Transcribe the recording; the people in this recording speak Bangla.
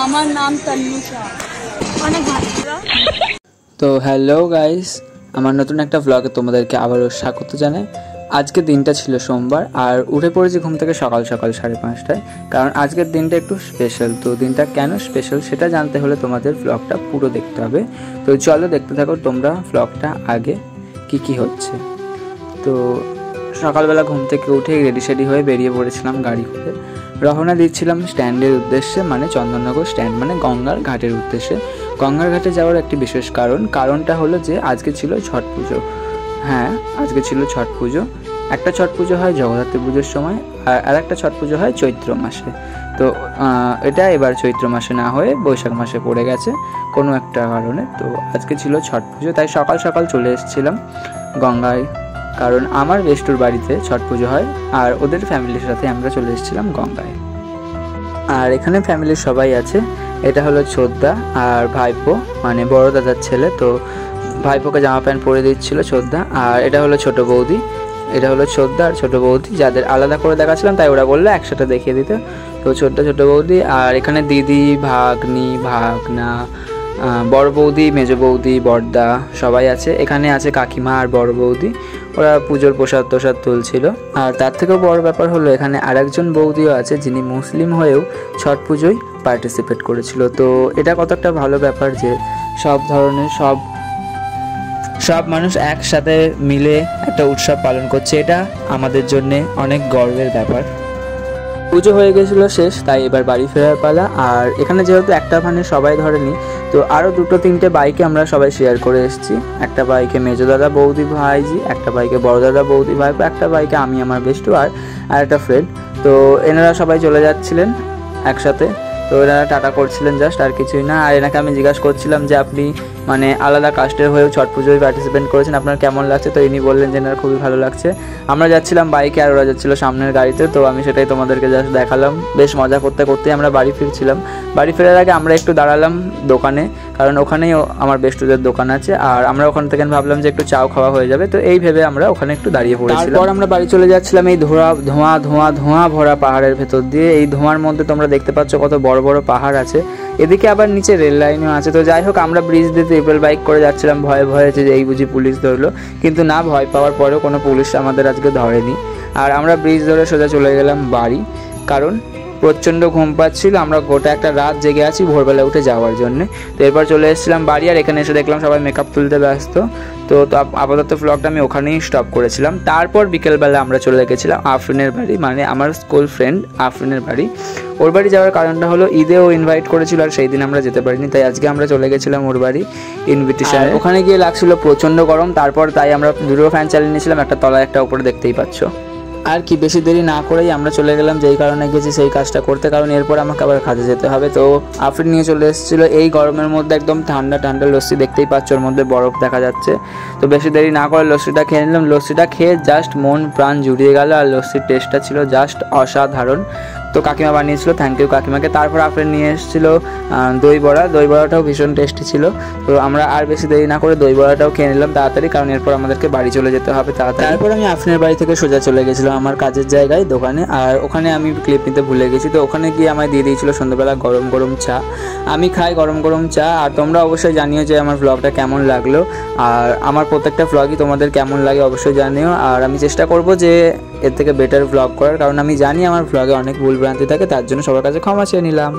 আমার নাম তন্নুষা। অনেক ভালো। তো হ্যালো গাইস, আমার নতুন একটা ব্লগে তোমাদেরকে আবারও স্বাগত জানাই। আজকের দিনটা ছিল সোমবার, আর উঠে পড়েছি ঘুম থেকে সকাল সকাল 5:30টায়, কারণ আজকের দিনটা একটু স্পেশাল। তো দিনটা কেন স্পেশাল সেটা জানতে হলে তোমাদের ব্লগটা পুরো দেখতে হবে। তো চলো দেখতে থাকো তোমরা ব্লগটা আগে কি হচ্ছে। তো সকালবেলা ঘুম থেকে উঠে রেডি সেডি হয়ে বেরিয়ে পড়েছিলাম গাড়ি করে। রওনা দিচ্ছিলাম স্ট্যান্ডের উদ্দেশ্যে, মানে চন্দননগর স্ট্যান্ড, মানে গঙ্গার ঘাটের উদ্দেশ্যে। গঙ্গার ঘাটে যাওয়ার একটি বিশেষ কারণটা হলো যে আজকে ছিল ছট পুজো। হ্যাঁ, আজকে ছিল ছট পুজো। একটা ছট পুজো হয় জগদ্ধাত্রী পুজোর সময়, আর একটা ছট পুজো হয় চৈত্র মাসে। তো এটা এবার চৈত্র মাসে না হয়ে বৈশাখ মাসে পড়ে গেছে কোনো একটা কারণে। তো আজকে ছিল ছট পুজো, তাই সকাল সকাল চলে এসেছিলাম গঙ্গায়, কারণ আমার বেষ্টুর বাড়িতে ছট পুজো হয়, আর ওদের ফ্যামিলির সাথে আমরা চলে এসেছিলাম গঙ্গায়। আর এখানে ফ্যামিলির সবাই আছে। এটা হলো ছোদ্দা আর ভাইপো, মানে বড় দাদার ছেলে। তো ভাইপোকে জামা প্যান্ট পরে দিচ্ছিল ছোদ্দা। আর এটা হলো ছোট বৌদি, এটা হলো ছোদ্দা আর ছোট বৌদি, যাদের আলাদা করে দেখাচ্ছিলাম তাই ওরা বললো একসাথে দেখিয়ে দিতে। তো ছোট বৌদি, আর এখানে দিদি, ভাগ্নি, ভাগনা, বড় বৌদি, মেজ বৌদি, বড়দা সবাই আছে। এখানে আছে কাকিমা আর বড় বৌদি, ওরা পুজোর প্রসাদ তুলছিল। আর তার থেকেও বড় ব্যাপার হলো এখানে আরেকজন বৌদিও আছে, যিনি মুসলিম হয়েও ছট পুজোয় পার্টিসিপেট করেছিল। তো এটা কত একটা ভালো ব্যাপার যে সব ধরনের সব মানুষ একসাথে মিলে একটা উৎসব পালন করছে। এটা আমাদের জন্যে অনেক গর্বের ব্যাপার। পুজো হয়ে গেছিলো শেষ, তাই এবার বাড়ি ফেরার পালা। আর এখানে যেহেতু একটা ভানে সবাই ধরেনি, তো আরও 2-3টে বাইকে আমরা সবাই শেয়ার করে এসেছি। একটা বাইকে মেজো দাদা বৌদি ভাইজি, একটা বাইকে বড় দাদা বৌদি ভাইপো, একটা বাইকে আমি, আমার বেষ্টু আর একটা ফ্রেন্ড। তো এনারা সবাই চলে যাচ্ছিলেন একসাথে। তো এনারা টাটা করছিলেন জাস্ট, আর কিছুই না। আর এনাকে আমি জিজ্ঞাসা করছিলাম যে আপনি মানে আলাদা কাস্টের হয়েও ছট পুজোয় পার্টিসিপেট করেছেন, আপনার কেমন লাগছে? তো ইনি বললেন যে এনার খুবই ভালো লাগছে। আমরা যাচ্ছিলাম বাইকে আর ওরা যাচ্ছিলো সামনের গাড়িতে। তো আমি সেটাই তোমাদেরকে জাস্ট দেখালাম। বেশ মজা করতে করতেই আমরা বাড়ি ফিরছিলাম। বাড়ি ফেরার আগে আমরা একটু দাঁড়ালাম দোকানে, কারণ ওখানেই আমার বেষ্টুদের দোকান আছে। আর আমরা ওখান থেকে ভাবলাম যে একটু চাও খাওয়া হয়ে যাবে, তো এই ভেবে আমরা ওখানে একটু দাঁড়িয়ে পড়েছিলাম। তারপর আমরা বাড়ি চলে যাচ্ছিলাম এই ধোঁয়া ভরা পাহাড়ের ভেতর দিয়ে। এই ধোঁয়ার মধ্যে তোমরা দেখতে পাচ্ছ কত বড় বড় পাহাড় আছে, এদিকে আবার নিচে রেল লাইনও আছে। তো যাই হোক, আমরা ব্রিজ দিয়ে ট্রিপল বাইক করে যাচ্ছিলাম ভয়ে যে এই বুঝি পুলিশ ধরলো, কিন্তু না, ভয় পাওয়ার পরেও কোনো পুলিশ আমাদের আজকে ধরেনি। আর আমরা ব্রিজ ধরে সোজা চলে গেলাম বাড়ি, কারণ প্রচণ্ড ঘুম পাচ্ছিল। আমরা গোটা একটা রাত জেগে আছি ভোরবেলা উঠে যাওয়ার জন্যে। তো এরপর চলে এসেছিলাম বাড়ি, আর এখানে এসে দেখলাম সবাই মেকআপ তুলতে ব্যস্ত। তো আপাতত ব্লগটা আমি ওখানেই স্টপ করেছিলাম। তারপর বিকেলবেলা আমরা চলে গেছিলাম আফরিনের বাড়ি, মানে আমার স্কুল ফ্রেন্ড আফরিনের বাড়ি। ওর বাড়ি যাওয়ার কারণটা হলো ঈদে ও ইনভাইট করেছিল, আর সেই দিন আমরা যেতে পারিনি, তাই আজকে আমরা চলে গেছিলাম ওর বাড়ি ইনভিটেশন। ওখানে গিয়ে লাগছিল প্রচণ্ড গরম, তারপর তাই আমরা 2 ফ্যান চালিয়ে নিয়েছিলাম, একটা তলায় একটা উপরে, দেখতেই পাচ্ছ। আর কি বেশি দেরি না করেই আমরা চলে গেলাম যেই কারণে গেছি সেই কাজটা করতে, কারণ এরপর আমাকে আবার কাজে যেতে হবে। তো আফরিন নিয়ে চলে এসেছিলো এই গরমের মধ্যে একদম ঠান্ডা লস্যি, দেখতেই পাচ্ছ ওর মধ্যে বরফ দেখা যাচ্ছে। তো বেশি দেরি না করে লস্যিটা খেয়ে নিলাম। লস্যিটা খেয়ে জাস্ট মন প্রাণ জুড়িয়ে গেল, আর লস্যির টেস্টটা ছিল জাস্ট অসাধারণ। তো কাকিমা বানিয়েছিল, থ্যাংক ইউ কাকিমাকে। তারপর আফরিন নিয়ে এসেছিলো দই বড়াটাও ভীষণ টেস্টি ছিল। তো আমরা আর বেশি দেরি না করে দই বড়াটাও খেয়ে নিলাম তাড়াতাড়ি, কারণ এরপর আমাদেরকে বাড়ি চলে যেতে হবে তাড়াতাড়ি। তারপর আমি আফরিনের বাড়ি থেকে সোজা চলে গেছিলাম আমার কাজের জায়গায় দোকানে, আর ওখানে আমি ক্লিপ নিতে ভুলে গেছি। তো ওখানে গিয়ে আমায় দিয়ে দিয়েছিল সন্ধ্যাবেলা গরম চা। আমি খাই গরম চা। আর তোমরা অবশ্যই জানিও যে আমার ব্লগটা কেমন লাগলো, আর আমার প্রত্যেকটা ব্লগই তোমাদের কেমন লাগে অবশ্যই জানিও। আর আমি চেষ্টা করব যে এর থেকে বেটার ব্লগ করার, কারণ আমি জানি আমার ব্লগে অনেক ভুল ভ্রান্তি থাকে, তার জন্য সবার কাছে ক্ষমা চেয়ে নিলাম।